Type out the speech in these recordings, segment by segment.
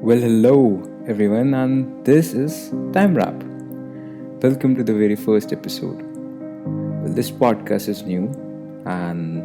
Well, hello everyone, and this is TIMEWRAP. Welcome to the very first episode. Well, this podcast is new, and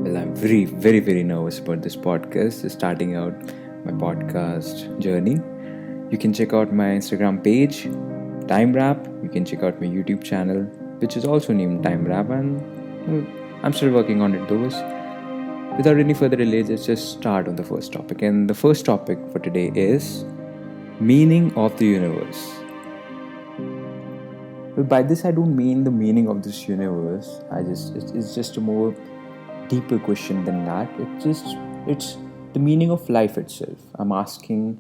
I'm very nervous about this podcast. Starting out my podcast journey. You can check out my Instagram page, TIMEWRAP. You can check out my YouTube channel, which is also named TIMEWRAP, and I'm still working on it. Those. Without any further delay, let's just start on the first topic. And the first topic for today is meaning of the universe. Well, by this I don't mean the meaning of this universe. It's just a more deeper question than that. It's the meaning of life itself. I'm asking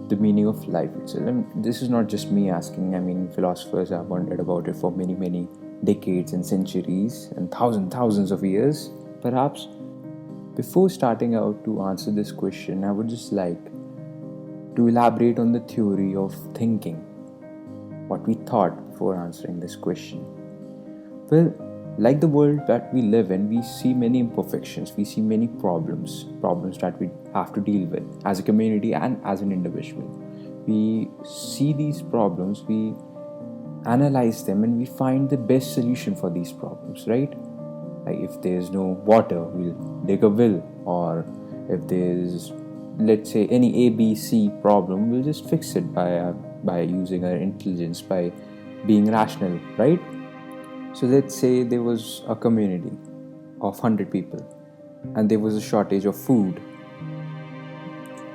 the meaning of life itself. And this is not just me asking. I mean, philosophers have wondered about it for many decades and centuries and thousands of years. Perhaps before starting out to answer this question, I would just like to elaborate on the theory of thinking, what we thought before answering this question. Well, like the world that we live in, we see many imperfections, we see many problems that we have to deal with as a community and as an individual. We see these problems, we analyze them, and we find the best solution for these problems, right? Like if there's no water, we'll dig a well, or if there's, let's say, any ABC problem, we'll just fix it by using our intelligence, by being rational, right? So let's say there was a community of 100 people and there was a shortage of food.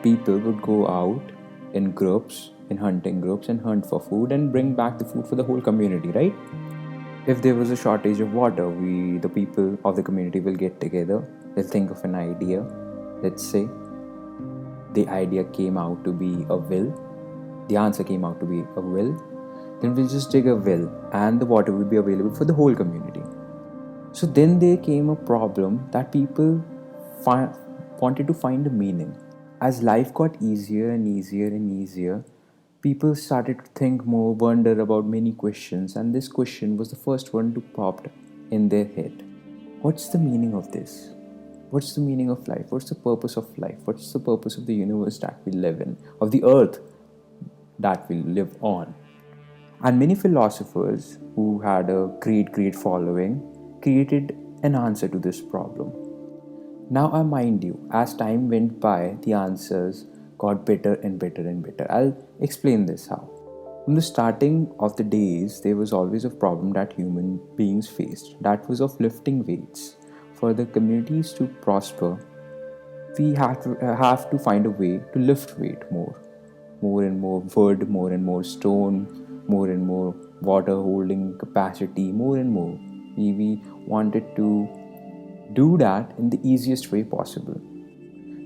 People would go out in groups, in hunting groups, and hunt for food and bring back the food for the whole community, right? If there was a shortage of water, the people of the community will get together. They'll think of an idea. Let's say the idea came out to be a well. The answer came out to be a well. Then we'll just dig a well and the water will be available for the whole community. So then there came a problem that people wanted to find a meaning. As life got easier and easier, people started to think more, wonder about many questions, and this question was the first one to pop in their head. What's the meaning of this? What's the meaning of life? What's the purpose of life? What's the purpose of the universe that we live in, of the earth that we live on? And many philosophers who had a great following created an answer to this problem. Now, I mind you, as time went by, the answers got better and better. I'll explain this how. From the starting of the days, there was always a problem that human beings faced. That was of lifting weights. For the communities to prosper, we have to find a way to lift weight more. More and more wood, more and more stone, more and more water holding capacity, more and more. We wanted to do that in the easiest way possible.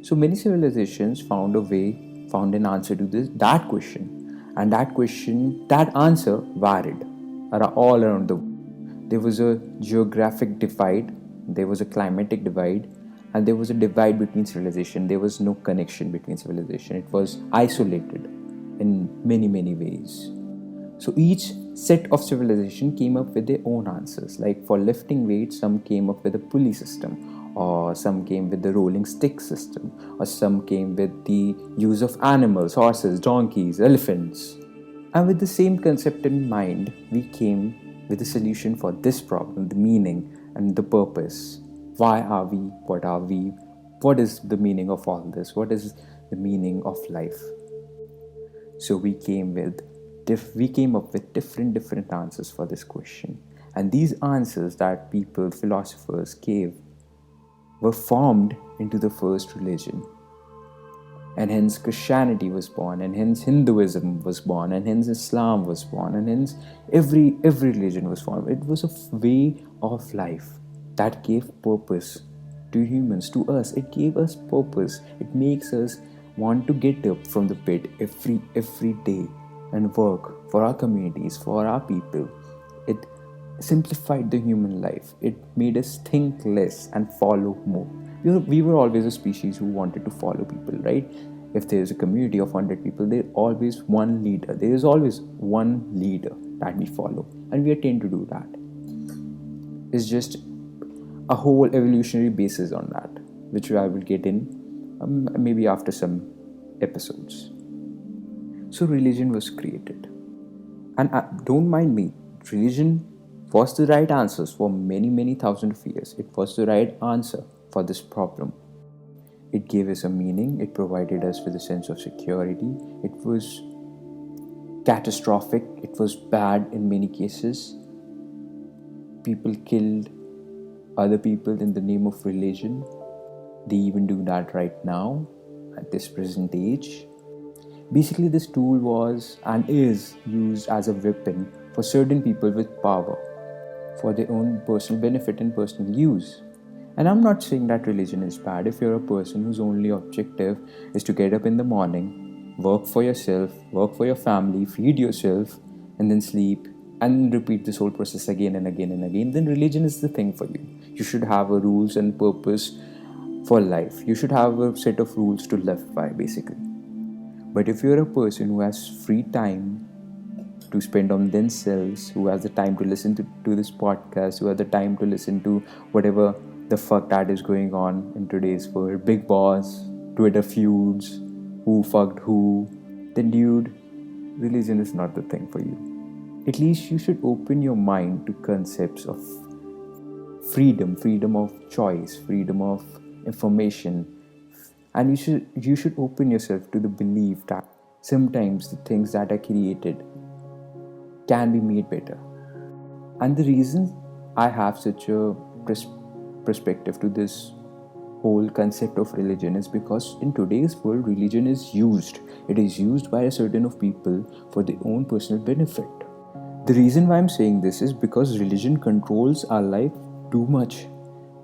So many civilizations found an answer to that question, and that answer varied all around the world. There was a geographic divide, there was a climatic divide, and there was a divide between civilization. There was no connection between civilization. It was isolated in many ways. So each set of civilization came up with their own answers. Like for lifting weights, some came up with a pulley system, or some came with the rolling stick system, or some came with the use of animals, horses, donkeys, elephants. And with the same concept in mind, we came with a solution for this problem, the meaning and the purpose. Why are we? What are we? What is the meaning of all this? What is the meaning of life? So we came up with different answers for this question. And these answers that philosophers gave, were formed into the first religion. And hence Christianity was born, and hence Hinduism was born, and hence Islam was born, and hence every religion was formed. It was a way of life that gave purpose to humans, to us. It gave us purpose. It makes us want to get up from the bed every day and work for our communities, for our people. It simplified the human life. It made us think less and follow more. We were always a species who wanted to follow people, right? If there is a community of 100 people, there is always one leader. There is always one leader that we follow, and we tend to do that. It's just a whole evolutionary basis on that, which I will get in maybe after some episodes. So religion was created. And don't mind me, religion was the right answers for many, many thousands of years. It was the right answer for this problem. It gave us a meaning, it provided us with a sense of security. It was catastrophic, it was bad in many cases. People killed other people in the name of religion. They even do that right now at this present age. Basically, this tool was and is used as a weapon for certain people with power for their own personal benefit and personal use. And I'm not saying that religion is bad if you're a person whose only objective is to get up in the morning, work for yourself, work for your family, feed yourself, and then sleep and repeat this whole process again and again and again, then religion is the thing for you. You should have a rules and purpose for life. You should have a set of rules to live by, basically. But if you're a person who has free time to spend on themselves, who has the time to listen to this podcast, who has the time to listen to whatever the fuck that is going on in today's world, Big Boss, Twitter feuds, who fucked who, then dude, religion is not the thing for you. At least you should open your mind to concepts of freedom of choice, freedom of information, and you should open yourself to the belief that sometimes the things that are created can be made better. And the reason I have such a perspective to this whole concept of religion is because in today's world religion is used. It is used by a certain of people for their own personal benefit. The reason why I'm saying this is because religion controls our life too much.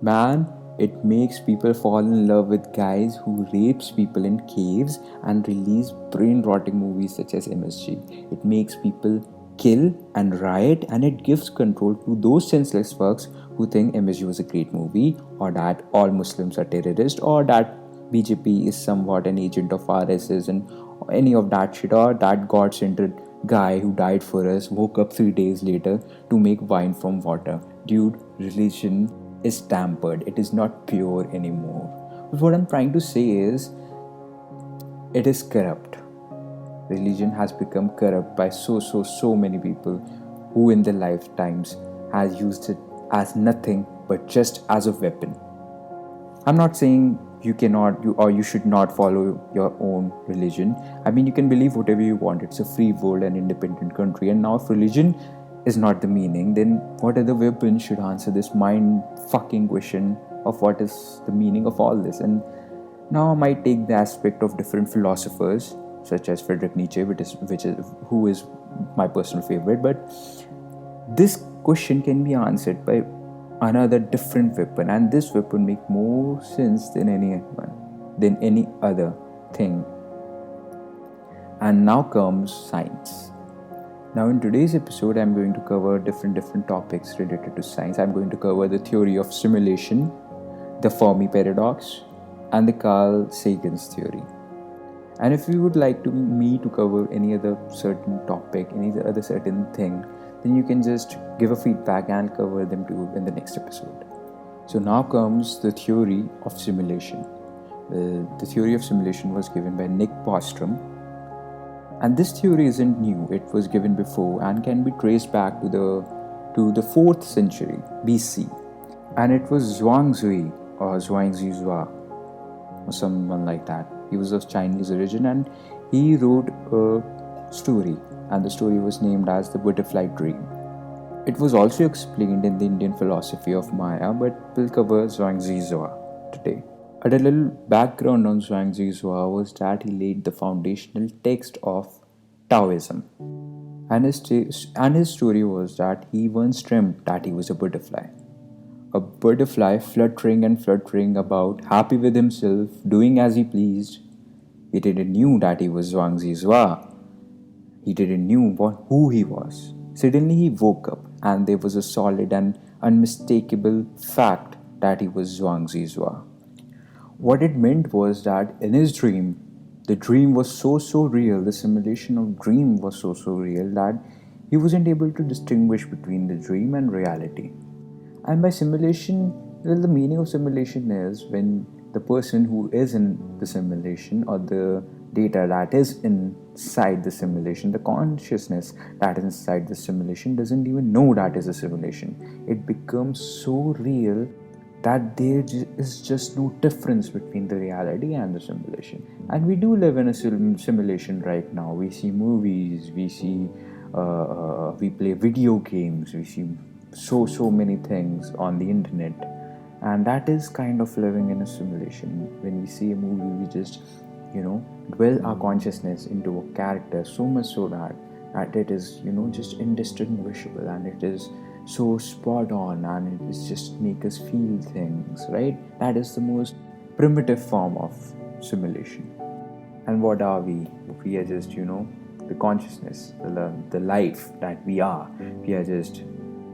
Man, it makes people fall in love with guys who rapes people in caves and release brain-rotting movies such as MSG. It makes people kill and riot, and it gives control to those senseless fucks who think MSG was a great movie, or that all Muslims are terrorists, or that BJP is somewhat an agent of RSS and any of that shit, or that God-centered guy who died for us woke up 3 days later to make wine from water. Dude, religion is tampered. It is not pure anymore. But what I'm trying to say is, it is corrupt. Religion has become corrupt by so many people who in their lifetimes has used it as nothing but just as a weapon. I'm not saying you should not follow your own religion. I mean, you can believe whatever you want. It's a free world and independent country. And now if religion is not the meaning, then what other weapon should answer this mind fucking question of what is the meaning of all this? And now I might take the aspect of different philosophers such as Friedrich Nietzsche, who is my personal favorite, but this question can be answered by another different weapon, and this weapon make more sense than any other thing. And now comes science. Now in today's episode I'm going to cover different topics related to science. I'm going to cover the theory of simulation, the Fermi paradox, and the Carl Sagan's theory. And if you would like me to cover any other certain topic, any other certain thing, then you can just give a feedback and cover them too in the next episode. So now comes the theory of simulation. The theory of simulation was given by Nick Bostrom. And this theory isn't new. It was given before and can be traced back to the 4th century BC. And it was Zhuangzi or Zhuangzi or someone like that. He was of Chinese origin and he wrote a story, and the story was named as the Butterfly Dream. It was also explained in the Indian philosophy of Maya, but we'll cover Zhuangzi today. A little background on Zhuangzi was that he laid the foundational text of Taoism. And his story was that he once dreamt that he was a butterfly. A butterfly fluttering about, happy with himself, doing as he pleased. He didn't knew that he was Zhuangzi. He didn't knew who he was. Suddenly he woke up and there was a solid and unmistakable fact that he was Zhuangzi. What it meant was that in his dream, the dream was so real, the simulation of dream was so real that he wasn't able to distinguish between the dream and reality. And by simulation, well, the meaning of simulation is when the person who is in the simulation or the data that is inside the simulation, the consciousness that is inside the simulation, doesn't even know that is a simulation. It becomes so real that there is just no difference between the reality and the simulation. And we do live in a simulation right now. We see movies, we play video games, we see so many things on the internet, and that is kind of living in a simulation. When we see a movie, we just dwell our consciousness into a character so much so that it is just indistinguishable, and it is so spot on, and it is just make us feel things, right? That is the most primitive form of simulation. And what are we? We are just the consciousness, the life that we are. We are just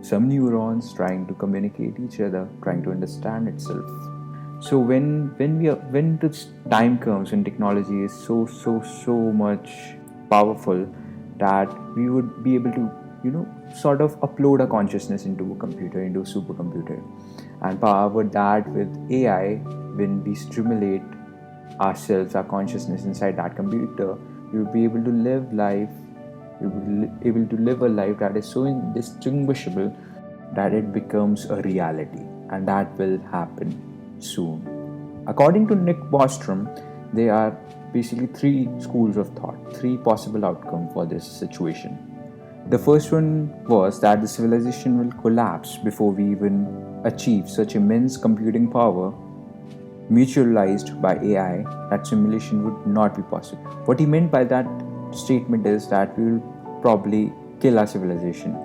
some neurons trying to communicate each other, trying to understand itself. So when the time comes when technology is so much powerful that we would be able to sort of upload a consciousness into a computer, into a supercomputer, and power that with AI. When we stimulate ourselves, our consciousness inside that computer, we will be able to live life. We will be able to live a life that is so indistinguishable that it becomes a reality, and that will happen soon. According to Nick Bostrom, there are basically three schools of thought, three possible outcomes for this situation. The first one was that the civilization will collapse before we even achieve such immense computing power mutualized by AI that simulation would not be possible. What he meant by that statement is that we will probably kill our civilization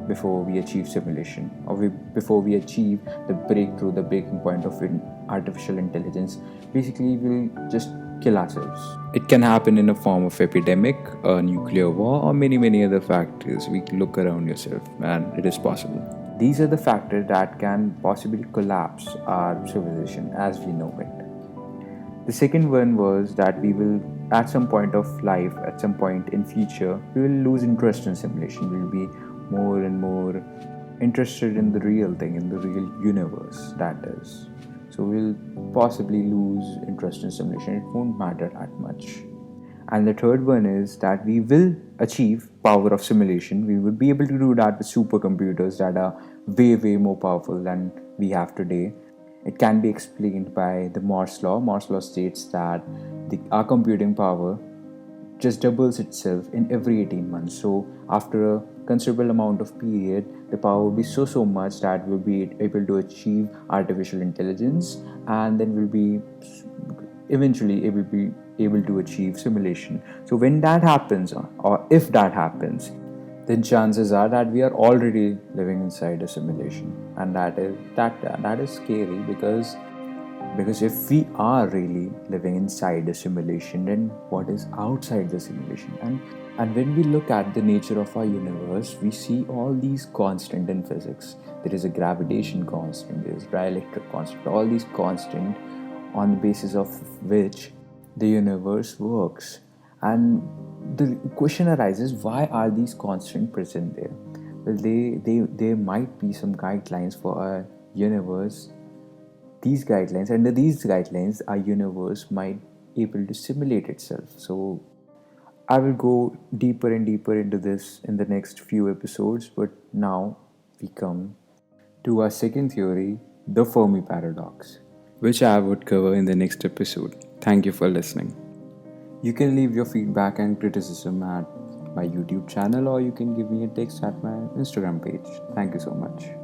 before we achieve simulation, or before we achieve the breakthrough, the breaking point of artificial intelligence. Basically, we'll just kill ourselves. It can happen in a form of epidemic, a nuclear war, or many other factors. We can look around yourself, and it is possible. These are the factors that can possibly collapse our civilization as we know it. The second one was that we will, at some point of life, at some point in future, we will lose interest in simulation. We'll be more and more interested in the real thing, in the real universe, that is. So we'll possibly lose interest in simulation. It won't matter that much. And the third one is that we will achieve power of simulation. We would be able to do that with supercomputers that are way more powerful than we have today. It can be explained by the Moore's law. Moore's law states that our computing power just doubles itself in every 18 months. So after a considerable amount of period, the power will be so much that we'll be able to achieve artificial intelligence, and then we'll be eventually able to achieve simulation. So when that happens, or if that happens, then chances are that we are already living inside a simulation, and that is scary, because if we are really living inside a simulation, then what is outside the simulation? And when we look at the nature of our universe, we see all these constant in physics. There is a gravitation constant, there is dielectric constant, all these constant on the basis of which the universe works. And the question arises, why are these constants present there? Well, there might be some guidelines for our universe. Under these guidelines, our universe might able to simulate itself. So I will go deeper and deeper into this in the next few episodes, but now we come to our second theory, the Fermi paradox, which I would cover in the next episode. Thank you for listening. You can leave your feedback and criticism at my YouTube channel, or you can give me a text at my Instagram page. Thank you so much.